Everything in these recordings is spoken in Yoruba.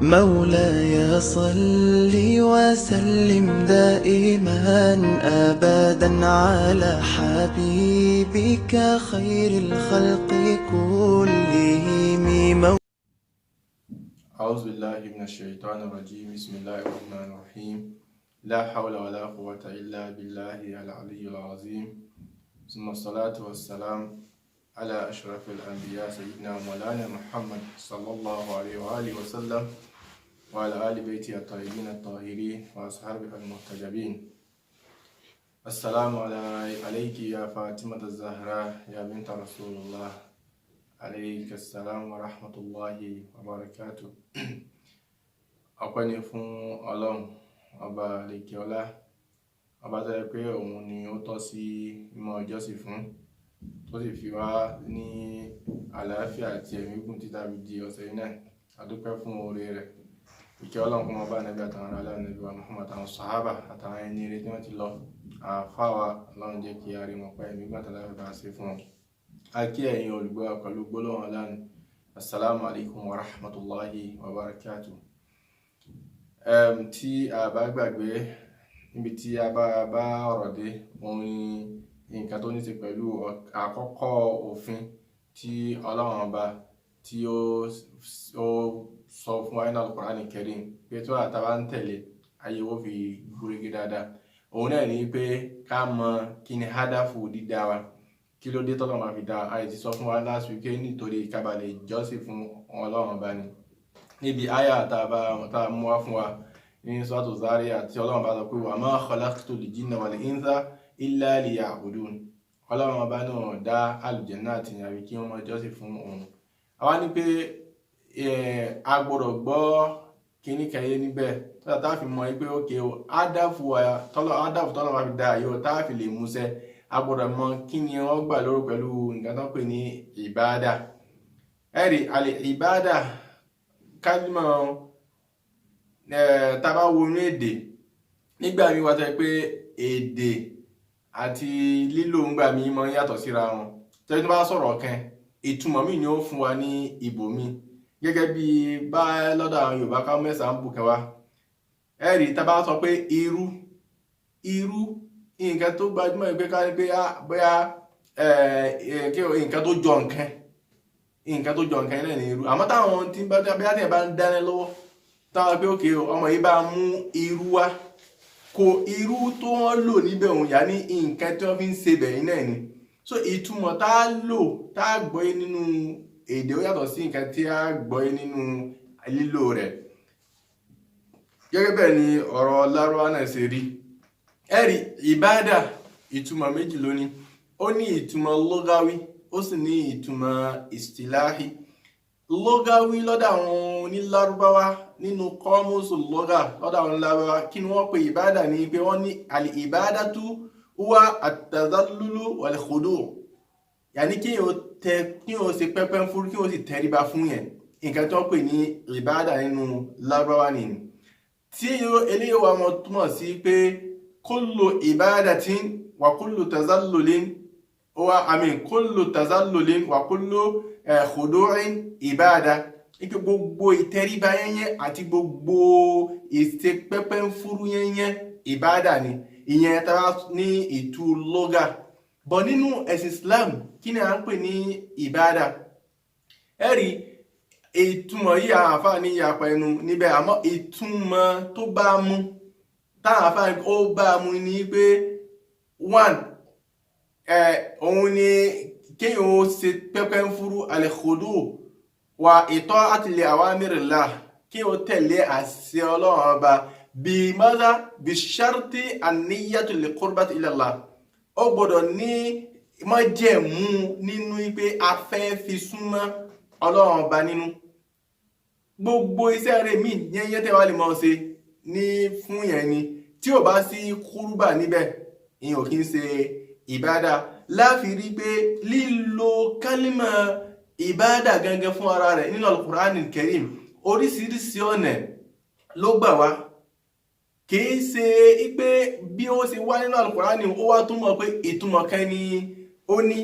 مولاي صل وسلم دائما أبدا على حبيبك خير الخلق كلهم. أعوذ بالله من الشيطان الرجيم. بسم الله الرحمن الرحيم. لا حول ولا قوة إلا بالله العلي العظيم. ثم الصلاة والسلام على أشرف الأنبياء سيدنا مولانا محمد صلى الله عليه وآله وسلم وعلى آل بيته الطيبين الطاهرين وأصحابه المحتجبين. السلام عليك يا فاطمة الزهراء يا بنت رسول الله. عليك السلام ورحمة الله وبركاته. ọpẹ́ ni fún Ọlọ́run ọba àlekèọlá, ọba tó yẹ pé òun ni ó tọ́ sí mímọ́ ìjọsìn fún, tó sì fi wá ní àlàáfíà àti ẹ̀mí gùn títà bí di ọ̀sẹ̀ náà. A dúpẹ́ fún oore rẹ̀. Ìkẹ́ Ọlọ́run kó máa bá Ànábì àtàwọn ará Ànábì wa Muhammad àtàwọn sàhábà àtàwọn ẹni ire tí wọ́n ti lọ. Àfáwà Ọlọ́run jẹ́ kí a rí wọn pẹ́ ẹ̀mí gbàtàlá bá ṣe fún wọn. A kí ẹ̀yin olùgbọ́ pẹ̀lú gbólóhùn Ọlọ́run. Assalamu alaikum wa rahmatullahi wa barakatuh. Tí a bá gbàgbé níbi tí a bá ọ̀rọ̀ dé, òun ni nǹkan tó ní ṣe pẹ̀lú àkọ́kọ́ òfin tí Ọlọ́run ọba tí ó sọ fún wa nínú Al-Qur'ani Karim pé tó àtàbá ń tẹ̀lé ayé ó fi gúrégé dáadáa. Òun náà ní pé ká mọ kí ni hádàfù dídá wa, kí ló dé tọ́lọ́run máa fi dá ayé. Ti sọ fún wa last week nítorí ká bá lè jọ́sìn fún Ọlọ́run ọba ni. Níbi àyà tá a mú wá fún wa ní Suratu Zariyat tí Ọlọ́run bá sọ pé wa ma khalaqtul jinna wal insa illa liya'budun. Ọlọ́run ọba náà dá àlùjànnà àti ìyàwó kí wọ́n máa jọ́sìn fún òun. Àwa ní pé a gbọ́dọ̀ gbọ́ kíní kẹyẹ níbẹ̀ tó tá fi mọ̀ pé ókè o hádàfù tọ́lọ́run bá fi dá ayé o tá fi lè múṣẹ́. A gbọ́dọ̀ mọ̀ kí ni wọ́n gbà lórí pẹ̀lú nǹkan tó pè ní ìbáadà. Ẹ̀rí ìbáadà kálímọ̀ tàbá wo ní èdè nígbà mi wá tẹ́ pé èdè àti lílò ń gbà mí mọ́ yàtọ̀ síra wọn. Tẹ́lẹ̀ tó bá sọ̀rọ̀ kan ìtumọ̀ mi ni ó fún wa ní ibòmí, gẹ́gẹ́ bí bá lọ́dọ̀ àwọn Yorùbá ká mẹ́sàn án bù kẹwa. Ẹ̀rí tàbá sọ pé irú nǹkan tó gbajúmọ̀ pé ká ní pé bóyá nǹkan tó jọ nǹkan náà ní irú. Àmọ́ táwọn tí bá ń dáná lọ́wọ́ táwọn pé òkè ọmọ yìí bá mú irú wá, kò irú tó wọ́n lò níbẹ̀ òun yà ní nǹkan tí wọ́n fi ń ṣe bẹ̀yìn náà ni. So ìtumọ̀ tá a lò tá a gbọ́yé nínú èdè ó yàtọ̀ sí nǹkan tí a gbọ́yé nínú lílò rẹ̀. Gẹ́gẹ́ bẹ́ẹ̀ ni ọ̀rọ̀ Lárúbáwá náà ṣe rí. Ẹ̀rí ìbádà ìtumọ̀ méjì ló ní. Ó ní ìtumọ̀ lọ́gáwí, ó sì ní ìtumọ̀ ìstìláhì. Lọ́gáwí lọ́dọ̀ àwọn onílárúbáwá nínú kọ́mùsù lọ́gà lọ́dọ̀ àwọn onílárúbáwá kí ni wọ́n pe ìbádà ní pé wọ́n ní al-ibadatu huwa at-tadallulu wal-khudu'. Yàní kí o ṣe pẹ́pẹ́ fún kí o sì tẹríba fún yẹn. Nǹkan tí wọ́n pè ní ìbádà nínú lárúbáwá nìyí. Tí eléyìí wà mọ́ túmọ̀ sí pé kullu ibadatin wa kullu tazallulin kullu tazallulin wa kullu khudu'in ibada. Ike gbogbo ìtẹríba yẹnyẹn àti gbogbo ìṣe pẹ́pẹ́ fúrú yẹnyẹn ìbádà ni. Ìyẹn tá ní ìtú lọ́gà. Bọ̀ nínú ẹ̀sìn Islam kí ni a ń pè ní ìbádà? Ẹ̀rí ìtumọ̀ yìí àáfà ní ìyapa ẹnu níbẹ̀, àmọ́ ìtumọ̀ tó bá mú táàfà ó bá mú ní pé one òun ni kéèyàn ó ṣe pẹ́pẹ́ fúrú al-khudu' wa ita'ati li awamirillah, kí o tẹ̀lé àṣẹ Ọlọ́run ọba bí mọ́dá bí sharti an-niyyatu li qurbati ila Allah. Ó gbọ́dọ̀ ní májẹ̀mú nínú pé a fẹ́ fi súnmọ́ Ọlọ́run ọba nínú. Gbogbo iṣẹ́ rẹ̀ mí yẹnyẹ́ tẹ́wà lè máa ṣe ní fún yẹn ni tí ò bá sí kúrúbà níbẹ̀ ìyẹn ò kí ń ṣe ìbádà. Láfi rí pé lílo kálímà ìbádà gangan fún ara rẹ̀ nínú Al-Qur'ani Karim oríṣiríṣi ọ̀nà ló gbà wá. Kìí ṣe pé bí ó ṣe wá nínú Al-Qur'ani ó wá túmọ̀ pé ìtumọ̀ kan ni ó ní.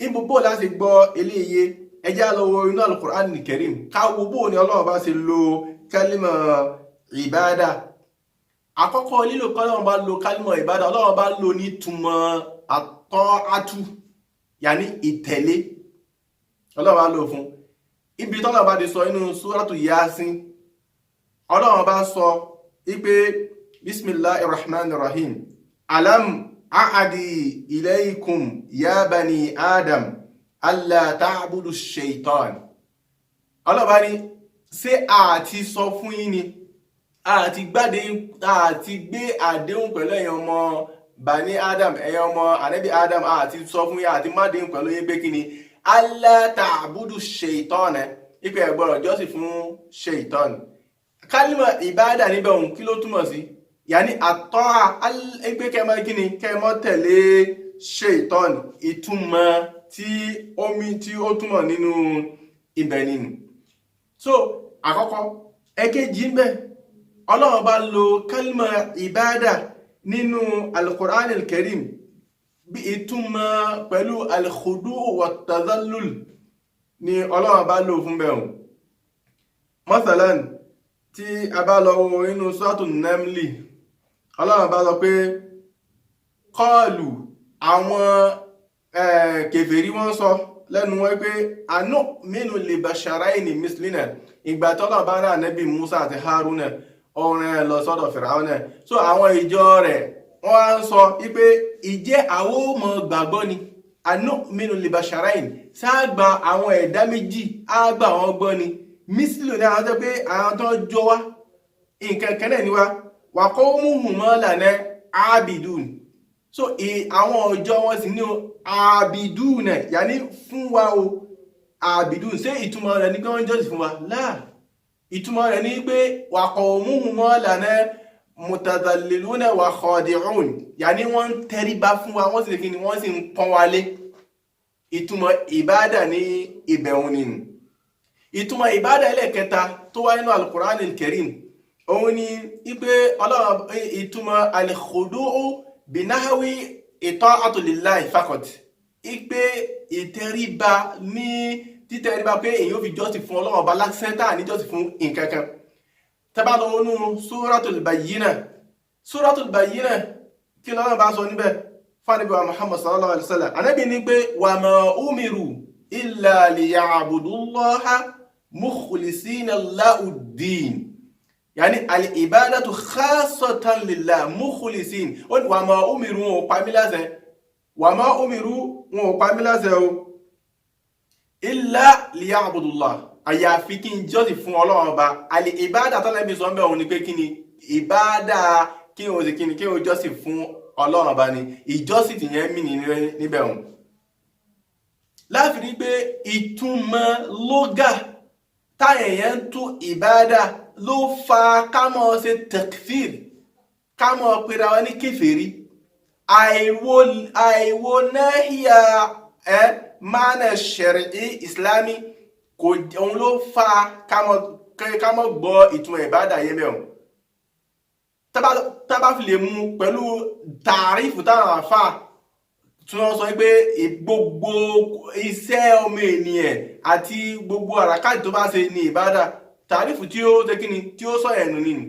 Ibùbọ̀ láti gbọ́ eléyìí ẹ já lọ wo inú al-Qur'an al-Karim ká wo bó ni Ọlọ́run bá ṣe lo kálímà ìbádà. Àkọ́kọ́ lílo kọ́lọ́run bá lo kálímà ìbádà, Ọlọ́run bá lo ní túmọ̀ àtọ́-àtú yàní ìtẹ̀lé. Ọlọ́run bá lo fún ibi tọ́lọ́run bá ti sọ inú suratu Yasin. Ọlọ́run bá sọ ipe bismillahir rahmanir rahim alam a'adi ilaykum ya bani adam alla ta'budu shaitan. Ọlọ́run bá ní ṣé àti sọ fún yín ni àti gbé àdéhùn pẹ̀lú ẹ̀yin ọmọ bani adam, ẹ̀yin ọmọ ànábì adam, àti sọ fún yín àti má déhùn pẹ̀lú yín pé kí ni alla ta'budu shaitan ipe ẹ gbọ́dọ̀ jọ́sìn fún shaitan. Kálímà ìbádà níbẹ̀ òun kí ló túmọ̀ sí? Yàní àtọ́ra ẹgbẹ́ kẹmọ́ kíni kẹmọ́ tẹ̀lé shaitan, ìtumọ̀ tí ó túmọ̀ nínú ibẹ̀ nínú. So àkọ́kọ́ ẹ̀kejì ń bẹ Ọlọ́run bá lo kálímà ìbádà nínú al-Qur'an al-Karim bí ìtumọ̀ pẹ̀lú al-khudu' wa tazallul ni Ọlọ́run bá lò fún bẹ̀rùn. Masalan tí a bá lọ wo inú suratu Namli, Ọlọ́run bá sọ pé qalu àwọn kèfèrí wọ́n sọ lẹ́nu wọn pé anu'minu li basharayni mislina. Ìgbà tọ́lọ̀ bá rán Ànábì Musa àti Haruna ọ̀rìn lọ sọ́dọ̀ Fìràwọ́nà. So àwọn ìjọ rẹ̀ wọ́n á sọ wípé ìjẹ́ àwọn ọmọ gbàgbọ́ ni anu'minu li basharayni, sáàgbà àwọn ẹ̀dá méjì àgbà wọn gbọ́ ni mísìlò ní àwọn tó pé àwọn tó jọ wá nǹkan kan náà ni wá wa qawmuhuma lana abidun. So àwọn ọjọ́ wọn sì ní abidun náà yàní fún wa o abidun. Ṣé ìtumọ̀ rẹ̀ ní pé wọ́n jọ́sìn fún wa? Láà, ìtumọ̀ rẹ̀ ní pé wa qawmuhuma lana mutadalliluna wa khadi'un yàní wọ́n ń tẹríba fún wa, wọ́n sì kí ni wọ́n sì ń pọ́n wa lé. Ìtumọ̀ ìbádà ní ìbẹ̀wọ̀n nínú. Ìtumọ̀ ìbádà ẹlẹ́kẹta tó wá nínú al-Qur'an al-Karim òun ni ipé Ọlọ́run ìtumọ̀ al-khudu'u binahwi ita'atu lillahi faqat, ipé ìtẹríba ní títẹríba pé èyí ó fi jọ́sìn fún Ọlọ́run ọba lásẹ́ntà ní jọ́sìn fún nǹkankan. Tẹ́bá lọ nínú Suratul Bayyinah, Suratul Bayyinah kí lọ́nà bá sọ níbẹ̀ fánibí wa Muhammad sallallahu alaihi wasallam. Ànábì ní pé wa ma umiru illa liya'budullaha mukhlisina lahu-d-din. Yani al-ibadatu khassatan lillah mukhlisin. Wa ma umiru wọn ò pa mí láṣẹ, wa ma umiru wọn ò pa mí láṣẹ o illa liya'budullah, àyàfi kí n jọ́sìn fún Ọlọ́run ọba. Al-ibada tọ́lẹ́bí sọ mẹ́ òun ni pé kí ni ìbádà kí o sì kí ni kí o jọ́sìn fún Ọlọ́run ọba ni ìjọ́sìn ti yẹn mì níbẹ̀ òun. Láti rí pé ìtumọ̀ lógà táyẹ̀yẹ́ ń tú ìbádà ló fa kámọ́ ṣe takfir, kámọ́ pèrà wọn ní kèfèrí. Àìwò náhíyà mánà ṣẹ̀rẹ̀ ìsìlámì kò òun ló fa kámọ́ gbọ́ ìtumọ̀ ìbádà yẹn mẹ́rin. Tábà fi lè mú pẹ̀lú tààrífù táwọn àfáà tí wọ́n sọ pé gbogbo iṣẹ́ ọmọ ènìyàn àti gbogbo àràkáàdì tó bá ṣe ní ìbádà, tààrífù tí ó ṣe kíni tí ó sọ ẹ̀nù nínú.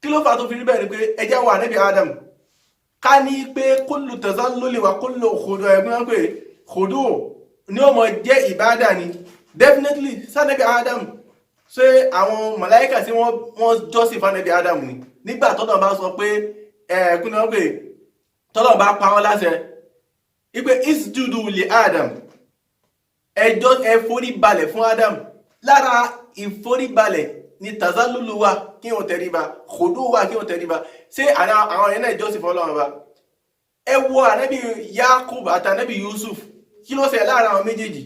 Kí ló fà tó fi rí bẹ́ẹ̀ ni pé ẹjẹ́ wà níbi Adam ká ní pé kullu tazalluli wa kullu khudu ẹ̀gbọ́n pé khudu ní ó mọ jẹ́ ìbádà ni definitely sánẹ́bí Adam ṣé àwọn màláíkà tí wọ́n jọ́sìn fánẹ́bí Adam ni nígbà tọ́nà bá sọ pé ẹ̀kún náà pé tọ́lọ̀ bá pa wọ́n láṣẹ ipé isjudu li Adam, ẹjọ́ ẹ forí balẹ̀ fún Adam. Lára ìforí balẹ̀ ni tazallulu wà kí wọ́n tẹríba, khudu wà kí wọ́n tẹríba. Ṣé àwọn ẹ̀yẹn náà ìjọsìn fọ́lọ́run bá? Ẹ wo ànábì Yakub àti ànábì Yusuf, kí ló ṣe lára àwọn méjèèjì?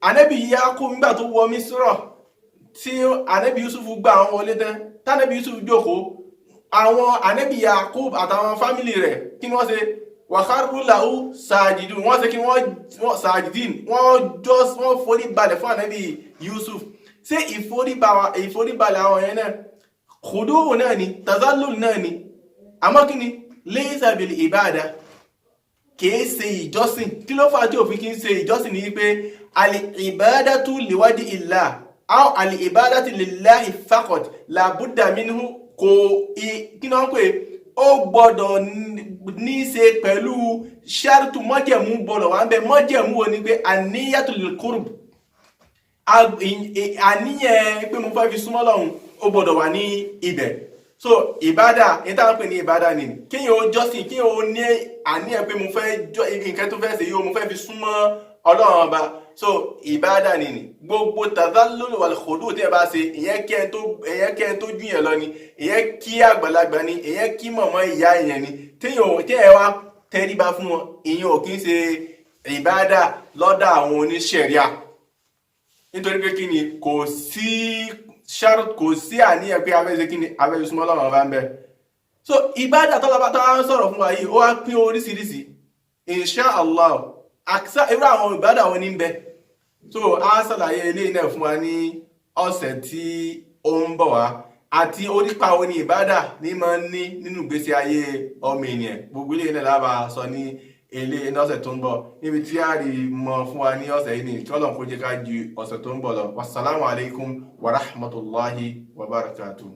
Ànábì Yakub nígbà tó wọ Misra tí ànábì Yusuf gbà àwọn wọlé tán, tànábì Yusuf jókòó, àwọn ànábì Yakub àtàwọn fámílì rẹ̀ kí wọ́n ṣe wa kharru lahu sajidun, wọ́n ṣe kí wọ́n sajidin, wọ́n forí balẹ̀ fún ànábì Yusuf. Ṣé ìforíbalẹ̀ àwọn yẹn náà khudu náà ni tazallul náà ni, àmọ́ kí ni laysa bil ibada, kìí ṣe ìjọsìn. Kí ló fà tí òfin kì í ṣe ìjọsìn ni pé al-ibadatu liwajhi illah aw al-ibadatu lillahi faqat la budda minhu kò kí náà pé ó gbọ́dọ̀ ní í ṣe pẹ̀lú ṣáàtù mọ́jẹ̀mú gbọ́dọ̀ wà ń bẹ. Mọ́jẹ̀mú wo ni pé aniyatul qurb, àníyàn pé mo fẹ́ fi súnmọ́ Ọlọ́run ó gbọ́dọ̀ wà ní ibẹ̀. So ìbádà ìta pè ní ìbádà ni kíyàn ó jọ́sìn, kíyàn ó ní àníyàn pé mo fẹ́ nǹkan tó fẹ́ ṣe yóò mo fẹ́ fi súnmọ́ Ọlọ́run ọba. So ìbádà ni gbogbo tadallul wal khudu tí ẹ bá ṣe, ìyẹn kẹ́ tó jù yẹn lọ ni, ìyẹn kí àgbàlagbà ni, ìyẹn kí mọ̀mọ́ ìyá ìyẹn ni, tí ẹ wá tẹríba fún wọn, ìyẹn ò kí ń ṣe ìbádà lọ́dọ̀ àwọn oníṣẹ̀ríà. Nítorí pé kí ni kò sí àníyàn pé abẹ́sẹ̀ kí ni abẹ́sẹ̀ súnmọ́ Ọlọ́run ọba ń bẹ. So ìbádà tọ́lọ́bá tó wá ń sọ̀rọ̀ fún wa yìí ó wá pín oríṣiríṣi insha Allah. Àkísà irú àwọn ìbádà wọn ní ń bẹ. So a ṣàlàyé eléyìí náà fún wa ní ọ̀sẹ̀ tí ó ń bọ̀ wá, àti orípa wo ni ìbádà ní máa ń ní nínú ìgbésí ayé ọmọ ènìyàn. Gbogbo eléyìí náà lábà sọ ní ọ̀sẹ̀ tó ń bọ̀, níbi tí a rí mọ̀ fún wa ní ọ̀sẹ̀ yìí ni tí Ọlọ́run kó jẹ́ ká ju ọ̀sẹ̀ tó ń bọ̀ lọ. Wassalamu alaikum wa rahmatullahi wa barakatuh.